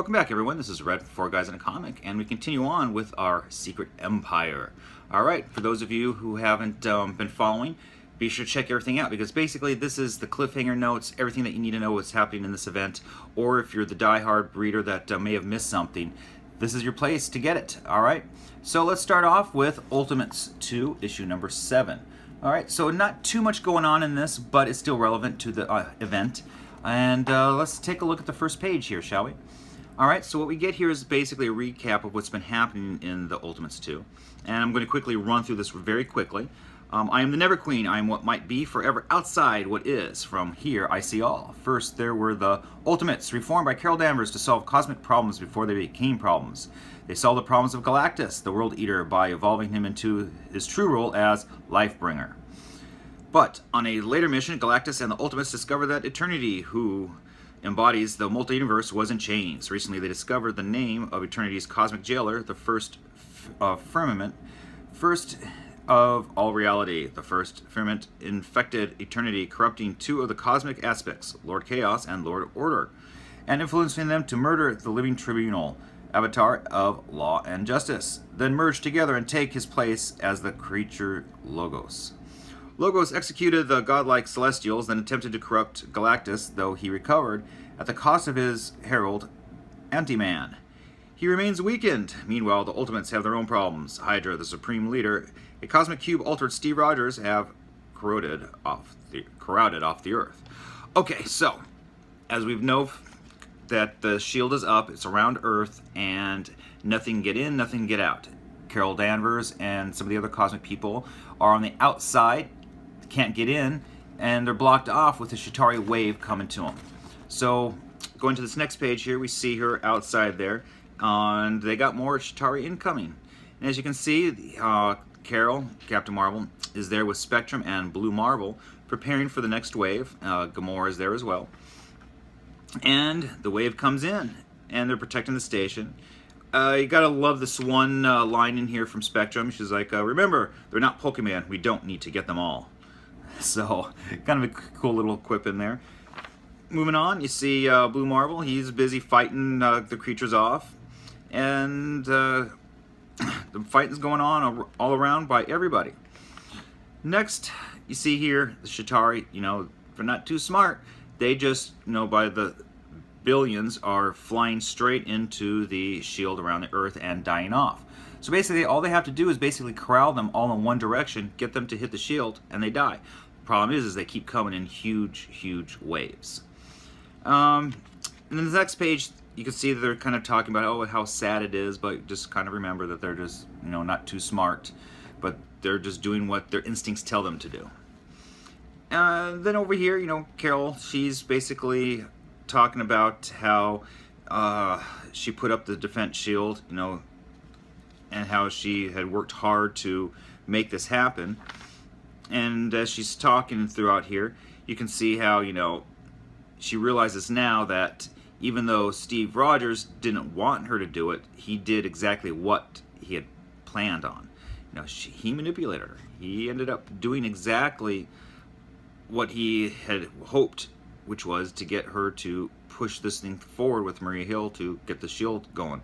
Welcome back, everyone. This is Red, 4 Guys in a Comic, and we continue on with our Secret Empire. Alright, for those of you who haven't been following, be sure to check everything out, because basically this is the cliffhanger notes, everything that you need to know what's happening in this event, or if you're the die-hard reader that may have missed something, this is your place to get it. Alright, so let's start off with Ultimates 2, issue number 7. Alright, so not too much going on in this, but it's still relevant to the event. And let's take a look at the first page here, shall we? Alright, so what we get here is basically a recap of what's been happening in the Ultimates 2. And I'm going to quickly run through this very quickly. I am the Never Queen. I am what might be forever outside what is. From here, I see all. First, there were the Ultimates, reformed by Carol Danvers to solve cosmic problems before they became problems. They solved the problems of Galactus, the World Eater, by evolving him into his true role as Lifebringer. But on a later mission, Galactus and the Ultimates discover that Eternity, who embodies the multi-universe, was in chains. Recently, they discovered the name of Eternity's cosmic jailer, the first firmament, first of all reality. The first firmament infected Eternity, corrupting two of the cosmic aspects, Lord Chaos and Lord Order, and influencing them to murder the living tribunal, avatar of law and justice, then merge together and take his place as the creature Logos. Logos executed the godlike Celestials, then attempted to corrupt Galactus, though he recovered at the cost of his herald, Anti-Man. He remains weakened. Meanwhile, the Ultimates have their own problems. Hydra, the supreme leader, a cosmic cube altered Steve Rogers, have corroded off the Earth. Okay, so, as we know that the shield is up, it's around Earth, and nothing can get in, nothing can get out. Carol Danvers and some of the other cosmic people are on the outside, can't get in, and they're blocked off with the Chitauri wave coming to them. So, going to this next page here, we see her outside there, and they got more Chitauri incoming. And as you can see, Carol, Captain Marvel, is there with Spectrum and Blue Marvel, preparing for the next wave. Gamora is there as well. And the wave comes in, and they're protecting the station. You gotta love this one line in here from Spectrum. She's like, remember, they're not Pokemon. We don't need to get them all. So, kind of a cool little quip in there. Moving on, you see Blue Marvel. He's busy fighting the creatures off. And the fighting's going on all around by everybody. Next, you see here, the Chitauri, they're not too smart. They just, by the billions, are flying straight into the shield around the Earth and dying off. So basically, all they have to do is basically corral them all in one direction, get them to hit the shield, and they die. The problem is they keep coming in huge, huge waves. And then the next page, you can see that they're kind of talking about, how sad it is, but just kind of remember that they're just, not too smart, but they're just doing what their instincts tell them to do. Then over here, Carol, she's basically talking about how she put up the defense shield, and how she had worked hard to make this happen. And as she's talking throughout here, you can see how, she realizes now that even though Steve Rogers didn't want her to do it, he did exactly what he had planned on. He manipulated her. He ended up doing exactly what he had hoped, which was to get her to push this thing forward with Maria Hill to get the shield going.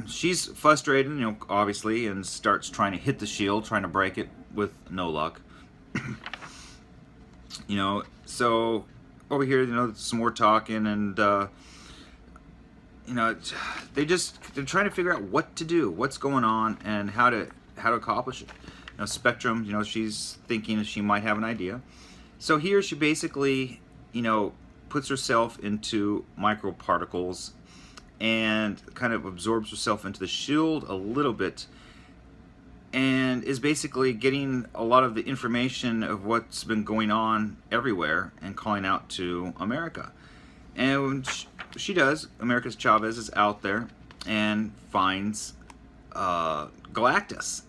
She's frustrated, obviously, and starts trying to hit the shield, trying to break it with no luck. So over here, some more talking, and they're trying to figure out what to do, what's going on, and how to accomplish it. Spectrum, she's thinking she might have an idea. So here she basically, puts herself into microparticles and kind of absorbs herself into the shield a little bit, and is basically getting a lot of the information of what's been going on everywhere and calling out to America. And she does. America's Chavez is out there and finds Galactus.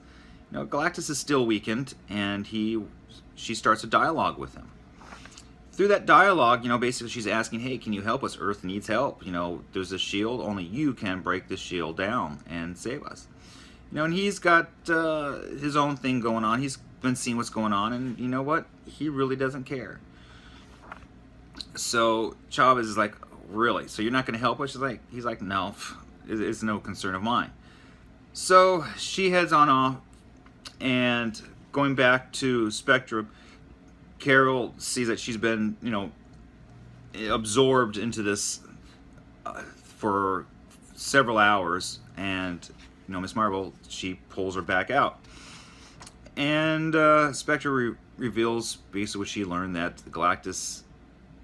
Galactus is still weakened, and she starts a dialogue with him. Through that dialogue, basically she's asking, hey, can you help us? Earth needs help. There's a shield. Only you can break the shield down and save us. And he's got his own thing going on. He's been seeing what's going on, and you know what? He really doesn't care. So Chavez is like, really? So you're not going to help us? He's like, no, it's no concern of mine. So she heads on off, and going back to Spectrum, Carol sees that she's been, absorbed into this for several hours, and Miss Marvel, she pulls her back out, and Spectre reveals basically what she learned, that Galactus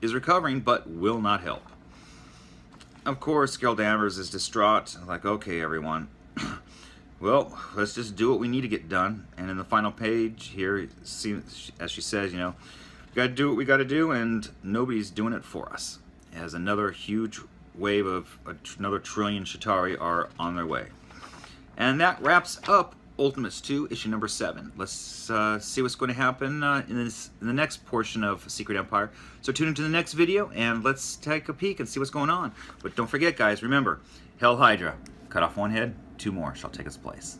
is recovering but will not help. Of course, Carol Danvers is distraught, like, okay, everyone, well, let's just do what we need to get done. And in the final page here, as she says, we got to do what we got to do, and nobody's doing it for us. As another huge wave of another trillion Chitauri are on their way. And that wraps up Ultimates 2, issue number 7. Let's see what's going to happen in the next portion of Secret Empire. So tune into the next video, and let's take a peek and see what's going on. But don't forget, guys, remember, Hail Hydra. Cut off one head, 2 more shall take its place.